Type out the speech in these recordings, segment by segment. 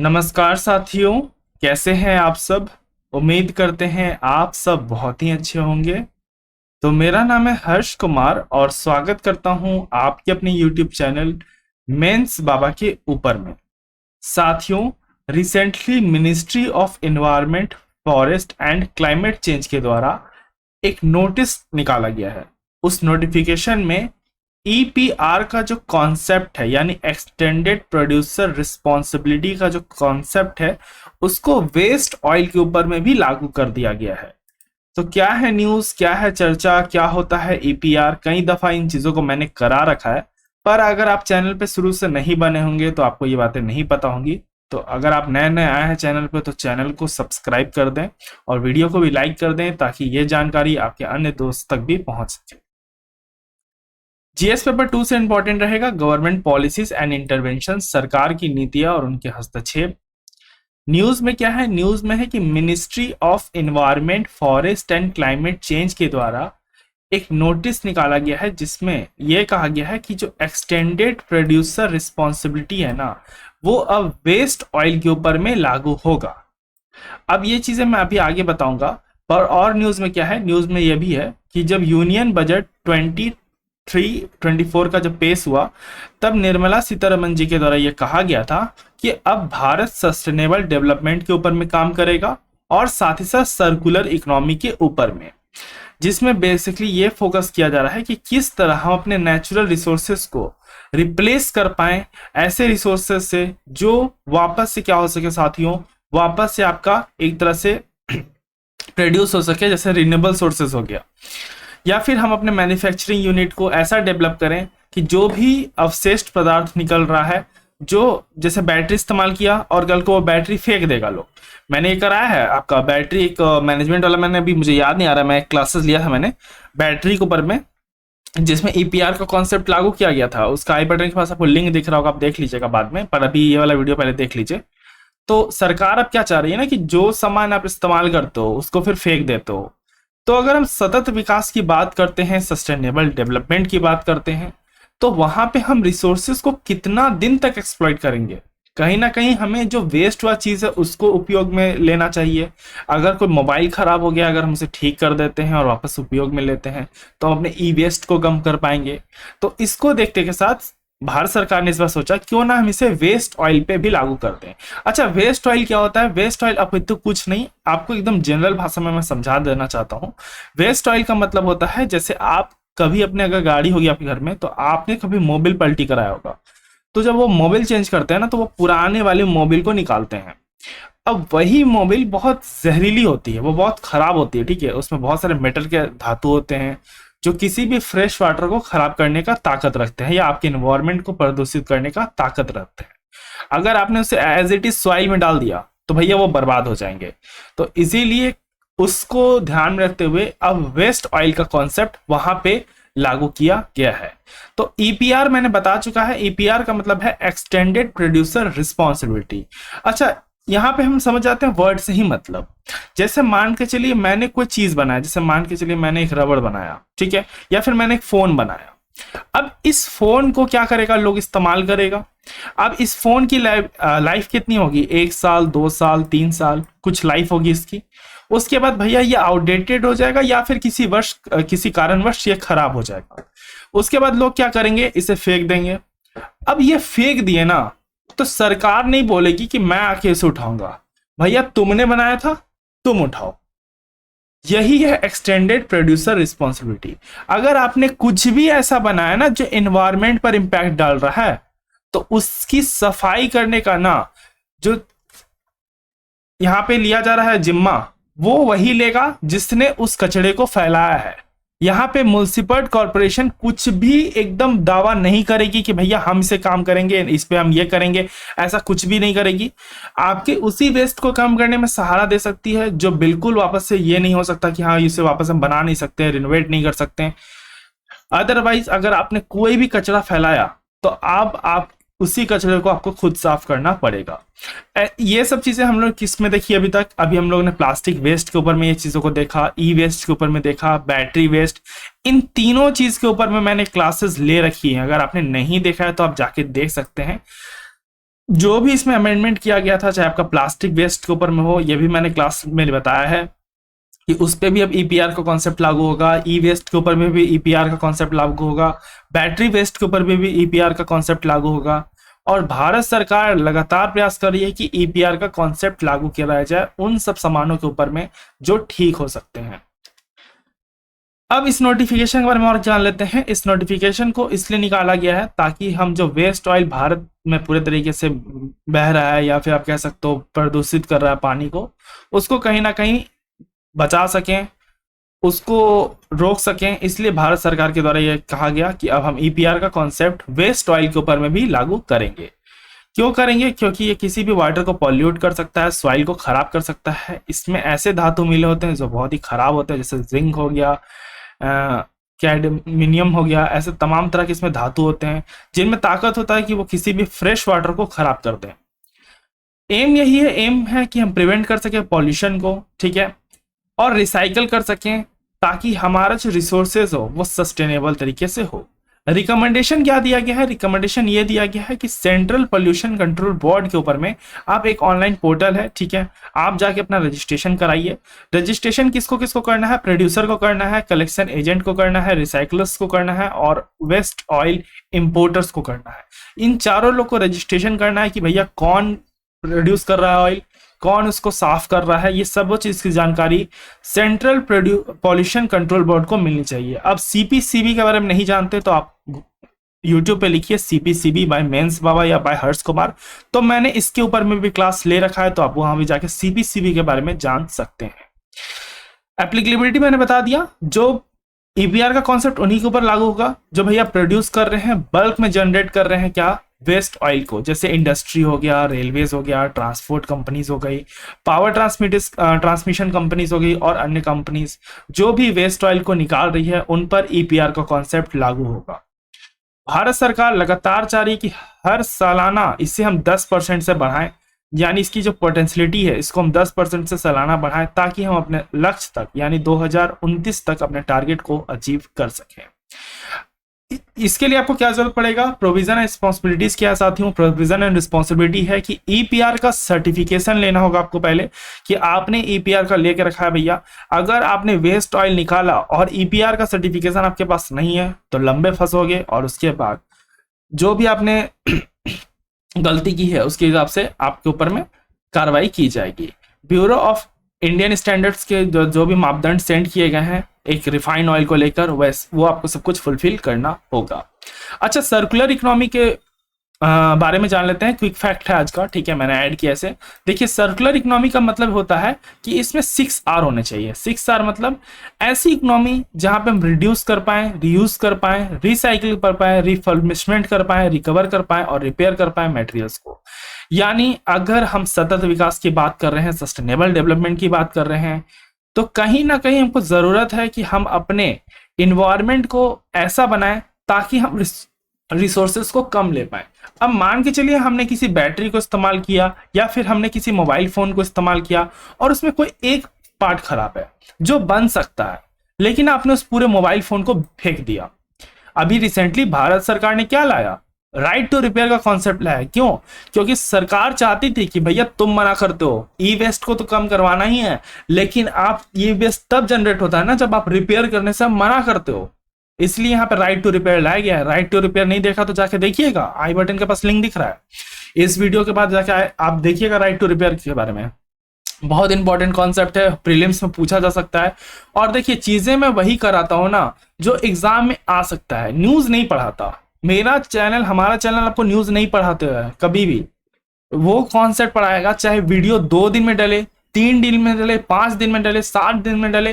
नमस्कार साथियों, कैसे हैं आप सब। उम्मीद करते हैं आप सब बहुत ही अच्छे होंगे। तो मेरा नाम है हर्ष कुमार और स्वागत करता हूं आपके अपने YouTube चैनल मेंस बाबा के ऊपर में। साथियों, recently ministry of environment, forest and climate change के द्वारा एक नोटिस निकाला गया है। उस नोटिफिकेशन में ईपीआर का जो कॉन्सेप्ट है यानी एक्सटेंडेड प्रोड्यूसर रिस्पॉन्सिबिलिटी का जो कॉन्सेप्ट है उसको वेस्ट ऑयल के ऊपर में भी लागू कर दिया गया है। तो क्या है न्यूज़, क्या है चर्चा, क्या होता है ईपीआर, कई दफा इन चीजों को मैंने करा रखा है, पर अगर आप चैनल पे शुरू से नहीं बने होंगे तो आपको ये बातें नहीं पता होंगी। तो अगर आप नए नए आए हैं चैनल पे तो चैनल को सब्सक्राइब कर दें और वीडियो को भी लाइक कर दें ताकि ये जानकारी आपके अन्य दोस्त तक भी पहुंच सके। जीएस पेपर 2 से इंपॉर्टेंट रहेगा गवर्नमेंट पॉलिसीज एंड इंटरवेंशन, सरकार की नीतियां और उनके हस्तक्षेप। न्यूज में क्या है, न्यूज में है कि ministry of environment, forest and climate change के द्वारा एक नोटिस निकाला गया है जिसमें यह कहा गया है कि जो एक्सटेंडेड प्रोड्यूसर रिस्पॉन्सिबिलिटी है ना, वो अब वेस्ट ऑयल के ऊपर में लागू होगा। अब ये चीजें मैं अभी आगे बताऊंगा। पर और न्यूज में क्या है, न्यूज में यह भी है कि जब यूनियन बजट 23-24 का जब पेश हुआ तब निर्मला सीतारमन जी के द्वारा यह कहा गया था कि अब भारत सस्टेनेबल डेवलपमेंट के ऊपर में काम करेगा और साथ ही साथ सर्कुलर इकोनॉमी के ऊपर में, जिसमें बेसिकली ये फोकस किया जा रहा है कि किस तरह हम अपने नेचुरल रिसोर्सेस को रिप्लेस कर पाए ऐसे रिसोर्सेस से जो वापस से क्या हो सके साथियों, वापस से आपका एक तरह से प्रोड्यूस हो सके, जैसे रिन्यूएबल सोर्सेज हो गया। या फिर हम अपने मैन्युफैक्चरिंग यूनिट को ऐसा डेवलप करें कि जो भी अवशिष्ट पदार्थ निकल रहा है, जो जैसे बैटरी इस्तेमाल किया और कल को वो बैटरी फेंक देगा लोग। मैंने ये कराया है आपका बैटरी, एक मैनेजमेंट वाला, मैंने अभी मुझे याद नहीं आ रहा, मैं क्लासेस लिया था मैंने बैटरी के ऊपर में, जिसमें ईपीआर का कॉन्सेप्ट लागू किया गया था। उसका आई बटन के पास आपको लिंक दिख रहा होगा, आप देख लीजिएगा बाद में, पर अभी ये वाला वीडियो पहले देख लीजिए। तो सरकार अब क्या चाह रही है ना कि जो सामान आप इस्तेमाल करते हो उसको फिर फेंक देते हो। तो अगर हम सतत विकास की बात करते हैं, सस्टेनेबल डेवलपमेंट की बात करते हैं, तो वहां पे हम रिसोर्सेज को कितना दिन तक एक्सप्लॉइट करेंगे। कहीं ना कहीं हमें जो वेस्ट हुआ चीज है उसको उपयोग में लेना चाहिए। अगर कोई मोबाइल खराब हो गया, अगर हम उसे ठीक कर देते हैं और वापस उपयोग में लेते हैं तो हम अपने ई वेस्ट को कम कर पाएंगे। तो इसको देखते के साथ भारत सरकार ने इस बार सोचा क्यों ना हम इसे वेस्ट ऑयल पे भी लागू कर दें। अच्छा, वेस्ट ऑयल क्या होता है? वेस्ट ऑयल आपको तो कुछ नहीं, आपको एकदम जनरल भाषा में मैं समझा देना चाहता हूँ। वेस्ट ऑयल का मतलब होता है, जैसे आप कभी अपने अगर गाड़ी होगी आपके घर में तो आपने कभी मोबिल पलटी कराया होगा, तो जब वो मोबिल चेंज करते हैं ना तो वो पुराने वाले मोबिल को निकालते हैं। अब वही मोबिल बहुत जहरीली होती है, वो बहुत खराब होती है, ठीक है, उसमें बहुत सारे मेटल के धातु होते हैं जो किसी भी फ्रेश वाटर को खराब करने का ताकत रखते हैं या आपके एनवायरनमेंट को प्रदूषित करने का ताकत रखते हैं। अगर आपने उसे एज इट इज सॉइल में डाल दिया तो भैया वो बर्बाद हो जाएंगे। तो इसीलिए उसको ध्यान में रखते हुए अब वेस्ट ऑयल का कॉन्सेप्ट वहां पे लागू किया गया है। तो ईपीआर मैंने बता चुका है, ईपीआर का मतलब है एक्सटेंडेड प्रोड्यूसर रिस्पॉन्सिबिलिटी। अच्छा, यहाँ पे हम समझ जाते हैं वर्ड से ही मतलब। जैसे मान के चलिए मैंने कोई चीज बनाया, जैसे मान के चलिए मैंने एक रबड़ बनाया, ठीक है, या फिर मैंने एक फोन बनाया। अब इस फोन को क्या करेगा, लोग इस्तेमाल करेगा। अब इस फोन की लाइफ कितनी होगी, 1 साल, 2 साल, 3 साल, कुछ लाइफ होगी इसकी। उसके बाद भैया ये आउटडेटेड हो जाएगा या फिर किसी कारणवश ये खराब हो जाएगा। उसके बाद लोग क्या करेंगे, इसे फेंक देंगे। अब ये फेंक दिए ना तो सरकार नहीं बोलेगी कि मैं आके इसे उठाऊंगा, भैया तुमने बनाया था, तुम उठाओ। यही है एक्सटेंडेड प्रोड्यूसर रिस्पॉन्सिबिलिटी। अगर आपने कुछ भी ऐसा बनाया ना जो एनवायरनमेंट पर इंपैक्ट डाल रहा है तो उसकी सफाई करने का ना जो यहां पे लिया जा रहा है जिम्मा, वो वही लेगा जिसने उस कचरे को फैलाया है। यहाँ पे म्युनिसिपल कॉर्पोरेशन कुछ भी एकदम दावा नहीं करेगी कि भैया हम इसे काम करेंगे, इस पे हम ये करेंगे, ऐसा कुछ भी नहीं करेगी। आपके उसी वेस्ट को कम करने में सहारा दे सकती है जो बिल्कुल वापस से ये नहीं हो सकता कि हाँ इसे वापस हम बना नहीं सकते हैं, रिनोवेट नहीं कर सकते हैं। अदरवाइज अगर आपने कोई भी कचरा फैलाया तो आप उसी कचरे को आपको खुद साफ करना पड़ेगा। ये सब चीजें हम लोग किस में देखी अभी तक? अभी हम लोगों ने प्लास्टिक वेस्ट के ऊपर में ये चीजों को देखा, ई वेस्ट के ऊपर में देखा, बैटरी वेस्ट, इन तीनों चीज के ऊपर में मैंने क्लासेस ले रखी है। अगर आपने नहीं देखा है तो आप जाके देख सकते हैं। जो भी इसमें अमेंडमेंट किया गया था, चाहे आपका प्लास्टिक वेस्ट के ऊपर में हो, ये भी मैंने क्लास में बताया है कि उस पे भी अब ईपीआर का कॉन्सेप्ट लागू होगा, ई वेस्ट के ऊपर में भी ईपीआर का कॉन्सेप्ट लागू होगा, बैटरी वेस्ट के ऊपर में भी ईपीआर का कॉन्सेप्ट लागू होगा। और भारत सरकार लगातार प्रयास कर रही है कि ईपीआर का कॉन्सेप्ट लागू किया जाए उन सब सामानों के ऊपर में जो ठीक हो सकते हैं। अब इस नोटिफिकेशन के बारे में और जान लेते हैं। इस नोटिफिकेशन को इसलिए निकाला गया है ताकि हम जो वेस्ट ऑयल भारत में पूरे तरीके से बह रहा है, या फिर आप कह सकते हो प्रदूषित कर रहा है पानी को, उसको कहीं ना कहीं बचा सकें, उसको रोक सकें। इसलिए भारत सरकार के द्वारा यह कहा गया कि अब हम ईपीआर का कॉन्सेप्ट वेस्ट ऑयल के ऊपर में भी लागू करेंगे। क्यों करेंगे? क्योंकि ये किसी भी वाटर को पॉल्यूट कर सकता है, सॉइल को खराब कर सकता है। इसमें ऐसे धातु मिले होते हैं जो बहुत ही खराब होते हैं, जैसे जिंक हो गया, कैडमिनियम हो गया, ऐसे तमाम तरह के इसमें धातु होते हैं जिनमें ताकत होता है कि वो किसी भी फ्रेश वाटर को खराब कर दें। एम यही है, एम है कि हम प्रिवेंट कर सके पॉल्यूशन को, ठीक है, और रिसाइकल कर सकें ताकि हमारा जो रिसोर्सेज हो वो सस्टेनेबल तरीके से हो। रिकमेंडेशन क्या दिया गया है? रिकमेंडेशन ये दिया गया है कि सेंट्रल पोल्यूशन कंट्रोल बोर्ड के ऊपर में आप एक ऑनलाइन पोर्टल है, ठीक है, आप जाके अपना रजिस्ट्रेशन कराइए। रजिस्ट्रेशन किसको किसको करना है? प्रोड्यूसर को करना है, कलेक्शन एजेंट को करना है, रिसाइकलर्स को करना है, और वेस्ट ऑयल इंपोर्टर्स को करना है। इन चारों लोग को रजिस्ट्रेशन करना है कि भैया कौन प्रोड्यूस कर रहा है ऑयल, कौन उसको साफ कर रहा है, ये सब चीज की जानकारी सेंट्रल पॉल्यूशन कंट्रोल बोर्ड को मिलनी चाहिए। अब सीपीसीबी के बारे में नहीं जानते तो आप यूट्यूब पे लिखिए सीपीसीबी बाय मेंस बाबा या बाय हर्ष कुमार, तो मैंने इसके ऊपर में भी क्लास ले रखा है, तो आप वहां भी जाके सीपीसीबी के बारे में जान सकते हैं। एप्लीकेबिलिटी मैंने बता दिया, जो ईपीआर का कॉन्सेप्ट उन्हीं के ऊपर लागू होगा जो भैया प्रोड्यूस कर रहे हैं, बल्क में जनरेट कर रहे हैं क्या, वेस्ट ऑयल को, जैसे इंडस्ट्री हो गया, रेलवेज हो गया, ट्रांसपोर्ट कंपनीज हो गई, पावर ट्रांसमिशन कंपनीज हो गई, और अन्य कंपनीज जो भी वेस्ट ऑयल को निकाल रही है उन पर ईपीआर का कॉन्सेप्ट लागू होगा। भारत सरकार लगातार चाह रही है कि हर सालाना इसे हम 10% से बढ़ाएं, यानी इसकी जो पोटेंशियलिटी है इसको हम 10% से सालाना बढ़ाएं ताकि हम अपने लक्ष्य तक यानी 2029 तक अपने टारगेट को अचीव कर सकें। इसके लिए आपको क्या जरूरत पड़ेगा? प्रोविजन एंड रिस्पॉन्सिबिलिटीज क्या है साथियों? प्रोविजन एंड रिस्पॉन्सिबिलिटी है कि ईपीआर का सर्टिफिकेशन लेना होगा आपको पहले, कि आपने ईपीआर का लेके रखा है भैया। अगर आपने वेस्ट ऑयल निकाला और ईपीआर का सर्टिफिकेशन आपके पास नहीं है तो लंबे फंसोगे, और उसके बाद जो भी आपने गलती की है उसके हिसाब से आपके ऊपर में कार्रवाई की जाएगी। ब्यूरो ऑफ इंडियन स्टैंडर्ड्स के जो भी मापदंड सेंड किए गए हैं एक रिफाइंड ऑयल को लेकर, वो आपको सब कुछ फुलफिल करना होगा। अच्छा, सर्कुलर इकोनॉमी के बारे में जान लेते हैं। क्विक फैक्ट है आज का, ठीक है, मैंने ऐड किया ऐसे। देखिए, सर्कुलर इकोनॉमी का मतलब होता है कि इसमें 6R होने चाहिए। 6R मतलब ऐसी इकोनॉमी जहां पे हम रिड्यूस कर पाए, रीयूज कर पाए, रिसाइकिल कर पाए, रिफर्बिशमेंट कर पाए, रिकवर कर पाए और रिपेयर कर पाए मटेरियल्स को। यानी अगर हम सतत विकास की बात कर रहे हैं, सस्टेनेबल डेवलपमेंट की बात कर रहे हैं, तो कहीं ना कहीं हमको जरूरत है कि हम अपने इन्वायरमेंट को ऐसा बनाएं ताकि हम रिसोर्सेस को कम ले पाए। अब मान के चलिए हमने किसी बैटरी को इस्तेमाल किया या फिर हमने किसी मोबाइल फोन को इस्तेमाल किया और उसमें कोई एक पार्ट खराब है जो बन सकता है, लेकिन आपने उस पूरे मोबाइल फोन को फेंक दिया। अभी रिसेंटली भारत सरकार ने क्या लाया? राइट टू रिपेयर का कॉन्सेप्ट लाया। क्यों? क्योंकि सरकार चाहती थी कि भैया तुम मना करते हो, ई वेस्ट को तो कम करवाना ही है, लेकिन आप ई वेस्ट तब जनरेट होता है ना जब आप रिपेयर करने से मना करते हो। इसलिए यहाँ पे राइट टू रिपेयर लाया गया है। राइट टू रिपेयर नहीं देखा तो जाके देखिएगा, आई बटन के पास लिंक दिख रहा है, इस वीडियो के बाद जाके आप देखिएगा राइट टू रिपेयर के बारे में। बहुत इंपॉर्टेंट कॉन्सेप्ट है, प्रीलिम्स में पूछा जा सकता है। और देखिए, चीजें मैं वही कराता हूँ ना जो एग्जाम में आ सकता है, न्यूज नहीं पढ़ाता। मेरा चैनल, हमारा चैनल आपको न्यूज नहीं पढ़ाते हुए कभी भी। वो कॉन्सेप्ट पढ़ाएगा चाहे वीडियो 2 दिन में डले, 3 दिन में डले, 5 दिन में डले, 7 दिन में डले,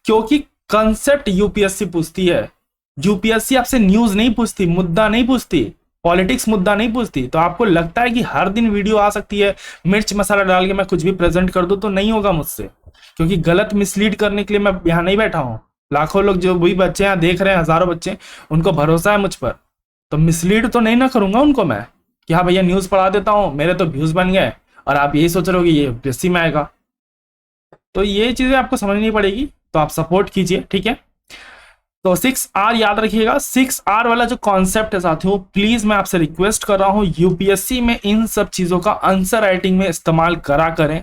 क्योंकि कंसेप्ट यूपीएससी पूछती है। यूपीएससी आपसे न्यूज नहीं पूछती, मुद्दा नहीं पूछती, पॉलिटिक्स मुद्दा नहीं पूछती। तो आपको लगता है कि हर दिन वीडियो आ सकती है, मिर्च मसाला डाल के मैं कुछ भी प्रेजेंट कर दूं, तो नहीं होगा मुझसे, क्योंकि गलत मिसलीड करने के लिए मैं यहाँ नहीं बैठा हूँ। लाखों लोग जो भी बच्चे यहाँ देख रहे हैं, हजारों बच्चे, उनको भरोसा है मुझ पर, तो मिसलीड तो नहीं ना करूंगा उनको मैं कि हाँ भैया न्यूज पढ़ा देता हूँ, मेरे तो व्यूज बन गए और आप यही सोच रहे हो कि ये यूपीएससी में आएगा। तो ये चीजें आपको समझनी पड़ेगी, तो आप सपोर्ट कीजिए, ठीक है। तो 6R याद रखिएगा। 6R वाला जो कॉन्सेप्ट है साथियों, प्लीज मैं आपसे रिक्वेस्ट कर रहा हूं यूपीएससी में इन सब चीजों का आंसर राइटिंग में इस्तेमाल करा करें।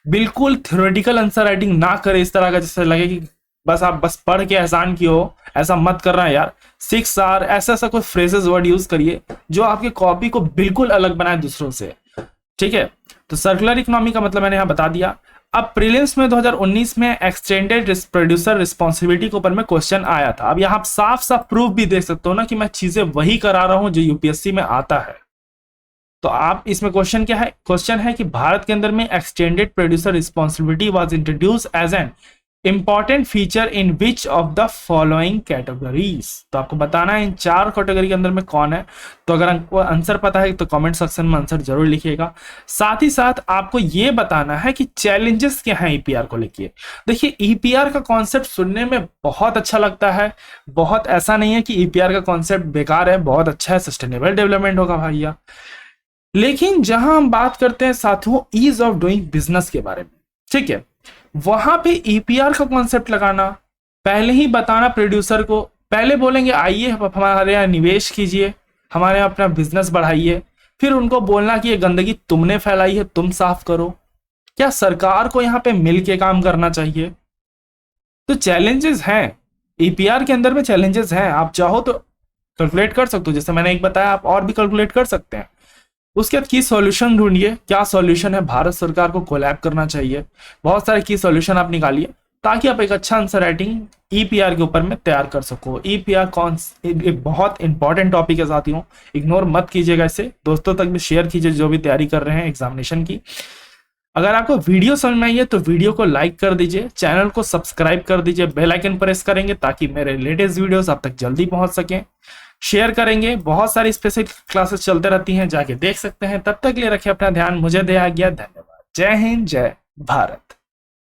बिल्कुल थ्योरेटिकल आंसर राइटिंग ना करें इस तरह का जिससे लगे कि बस आप बस पढ़ के एहसान किए हो, ऐसा मत करना है यार। 6R ऐसा ऐसा कोई फ्रेजेस वर्ड यूज करिए जो आपकी कॉपी को बिल्कुल अलग बनाए दूसरों से, ठीक है। तो सर्कुलर इकोनॉमी का मतलब मैंने यहां बता दिया। अब प्रीलिम्स में 2019 में एक्सटेंडेड प्रोड्यूसर रिस्पॉन्सिबिलिटी के ऊपर में क्वेश्चन आया था। अब यहां आप साफ साफ प्रूफ भी देख सकते हो ना कि मैं चीजें वही करा रहा हूं जो यूपीएससी में आता है। तो आप इसमें क्वेश्चन क्या है, क्वेश्चन है कि भारत के अंदर में extended producer responsibility was introduce as an important feature in which of the following categories. तो आपको बताना है इन 4 कैटेगरी के अंदर में कौन है। तो अगर आपको आंसर पता है तो कमेंट सेक्शन में आंसर जरूर लिखिएगा। साथ ही साथ आपको यह बताना है कि चैलेंजेस क्या हैं ईपीआर को लेके। देखिए ईपीआर का कॉन्सेप्ट सुनने में बहुत अच्छा लगता है, बहुत ऐसा नहीं है कि ईपीआर का कॉन्सेप्ट बेकार है, बहुत अच्छा है, सस्टेनेबल डेवलपमेंट होगा भैया। लेकिन जहां हम बात करते हैं साथियों ईज ऑफ डूइंग बिजनेस के बारे में, ठीक है, वहां पे ईपीआर का कॉन्सेप्ट लगाना, पहले ही बताना प्रोड्यूसर को, पहले बोलेंगे आइए हमारे यहाँ निवेश कीजिए, हमारे यहाँ अपना बिजनेस बढ़ाइए, फिर उनको बोलना कि ये गंदगी तुमने फैलाई है तुम साफ करो। क्या सरकार को यहाँ पे मिलके काम करना चाहिए? तो चैलेंजेस हैं ईपीआर के अंदर में, चैलेंजेस हैं। आप चाहो तो कैलकुलेट कर सकते हो, जैसे मैंने एक बताया आप और भी कैलकुलेट कर सकते हैं। उसके बाद की सॉल्यूशन ढूंढिए, क्या सॉल्यूशन है, भारत सरकार को कोलैब करना चाहिए। बहुत सारे की सॉल्यूशन आप निकालिए ताकि आप एक अच्छा आंसर राइटिंग ईपीआर के ऊपर में तैयार कर सको। ईपीआर एक बहुत इंपॉर्टेंट टॉपिक है साथियों, इग्नोर मत कीजिएगा इसे, दोस्तों तक भी शेयर कीजिए जो भी तैयारी कर रहे हैं एग्जामिनेशन की। अगर आपको वीडियो समझ में आई है तो वीडियो को लाइक कर दीजिए, चैनल को सब्सक्राइब कर दीजिए, बेल आइकन प्रेस करेंगे ताकि मेरे लेटेस्ट वीडियोस आप तक जल्दी पहुंच सकें। शेयर करेंगे, बहुत सारी स्पेशल क्लासेस चलते रहती हैं, जाके देख सकते हैं। तब तक लिए रखें अपना ध्यान, मुझे दे आ गया, धन्यवाद। जय हिंद, जय भारत।